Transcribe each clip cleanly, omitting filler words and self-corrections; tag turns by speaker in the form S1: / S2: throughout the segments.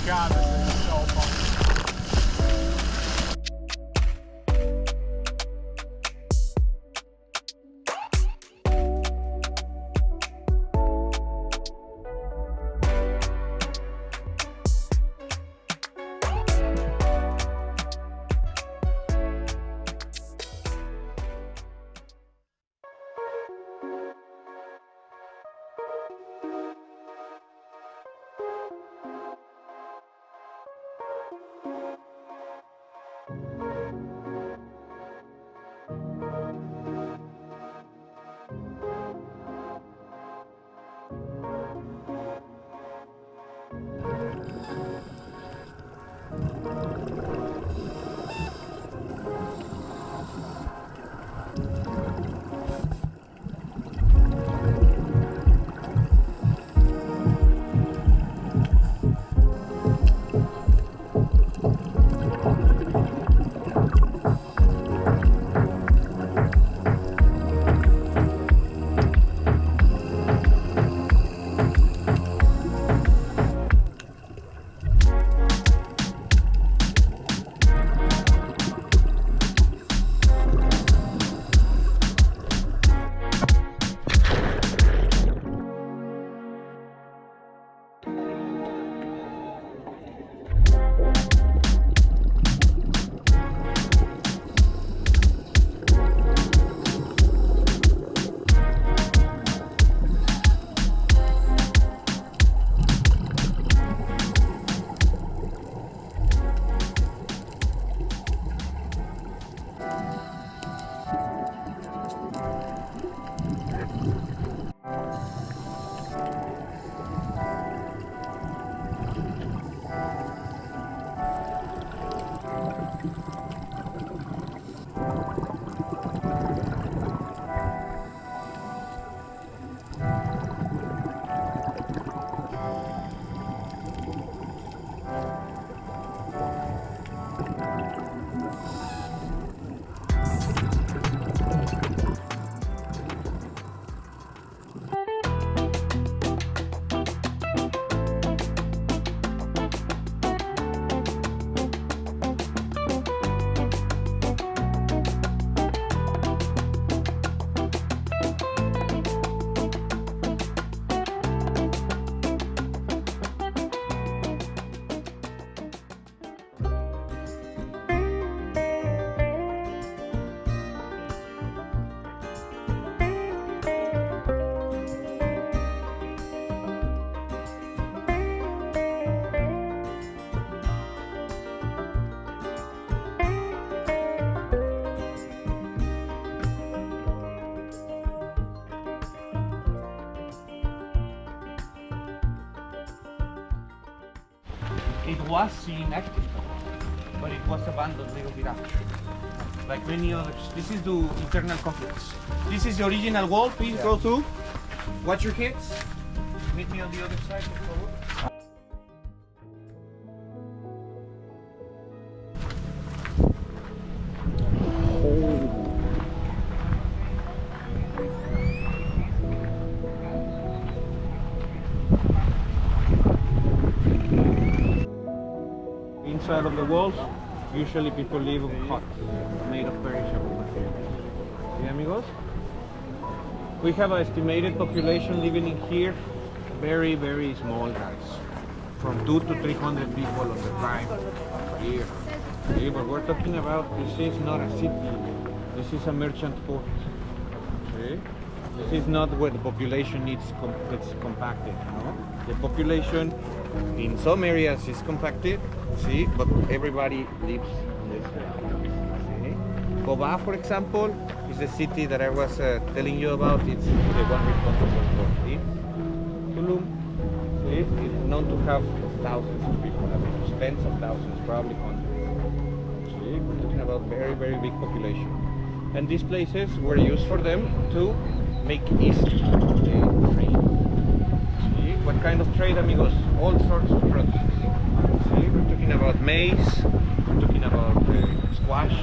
S1: God, this thing is so fun.
S2: It was inactive, but it was abandoned little bit after. Like many others. This is the internal complex. This is the original wall. Please go through. Watch your hips. Meet me on the other side, por favor. Inside of the walls, usually people live in huts made of perishable materials. See, amigos? We have an estimated population living in here, very, very small guys. From 200 to 300 people on the time here. See, but we're talking about, this is not a city, this is a merchant port. See? This is not where the population gets compacted, no? The population in some areas is compacted, see, but everybody lives in this area. See? Boba, for example, is the city that I was telling you about. It's the one responsible for this. Tulum, see, it's known to have thousands of people, I mean, tens of thousands, probably hundreds. See, we're talking about very, very big population. And these places were used for them to make east the trade. See, what kind of trade, amigos? All sorts of products. See, we're talking about maize, we're talking about squash,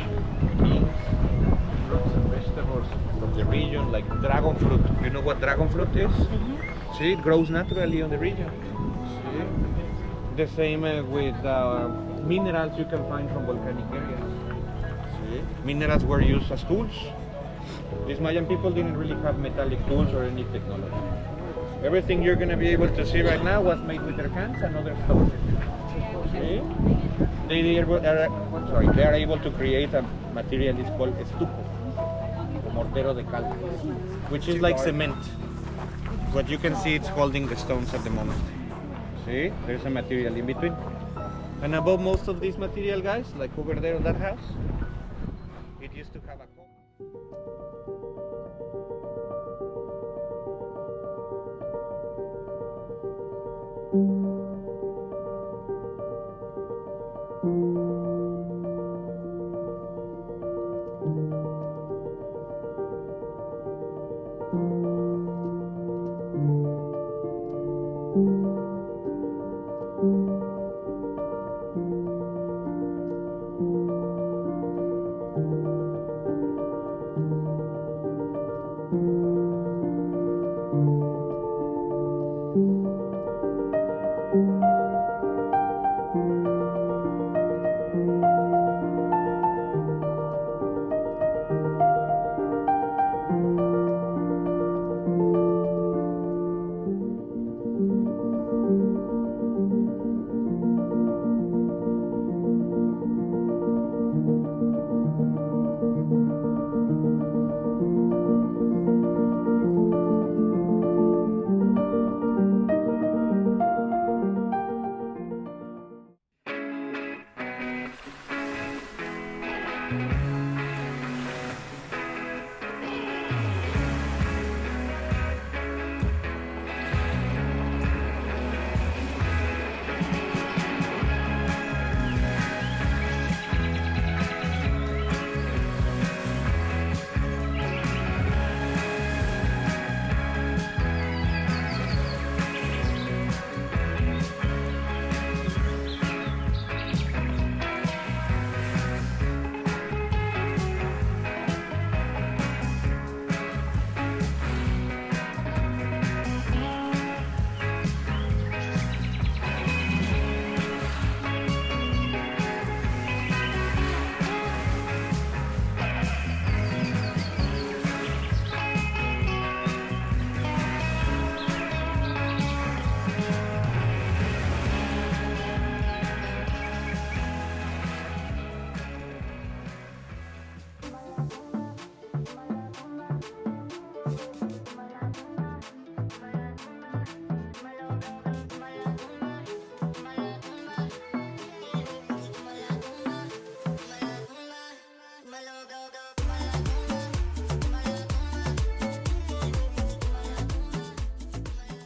S2: beans, fruits and vegetables from the region, like dragon fruit. You know what dragon fruit is? See, it grows naturally on the region. See? The same with minerals you can find from volcanic areas. See? Minerals were used as tools. These Mayan people didn't really have metallic tools or any technology. Everything you're going to be able to see right now was made with their hands and other stuff. See? They are able to create a material that's called estuco, or mortero de cal, which is like cement. What you can see, it's holding the stones at the moment. See, there's a material in between. And above most of this material, guys, like over there on that house, it used to have a cup.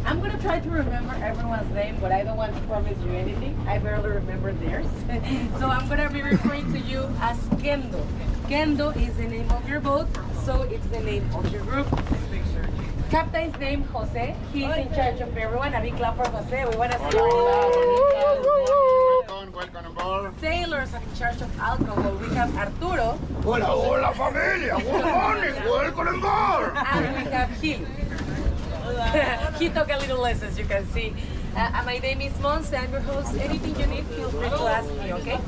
S1: I'm gonna try to remember everyone's name, but I don't want to promise you anything. I barely remember theirs. So I'm gonna be referring to you as Kendo. Kendo is the name of your boat, so it's the name of your group. Captain's name Jose. He's in charge of everyone. A big clap for Jose. We wanna see
S3: Welcome aboard.
S1: sailors are in charge of alcohol. We have Arturo.
S3: Hola, hola familia. Good morning. Welcome aboard.
S1: And we have Gil. He took a little lessons, you can see. My name is Mons. I'm your host. Anything you need, feel free to ask me, okay?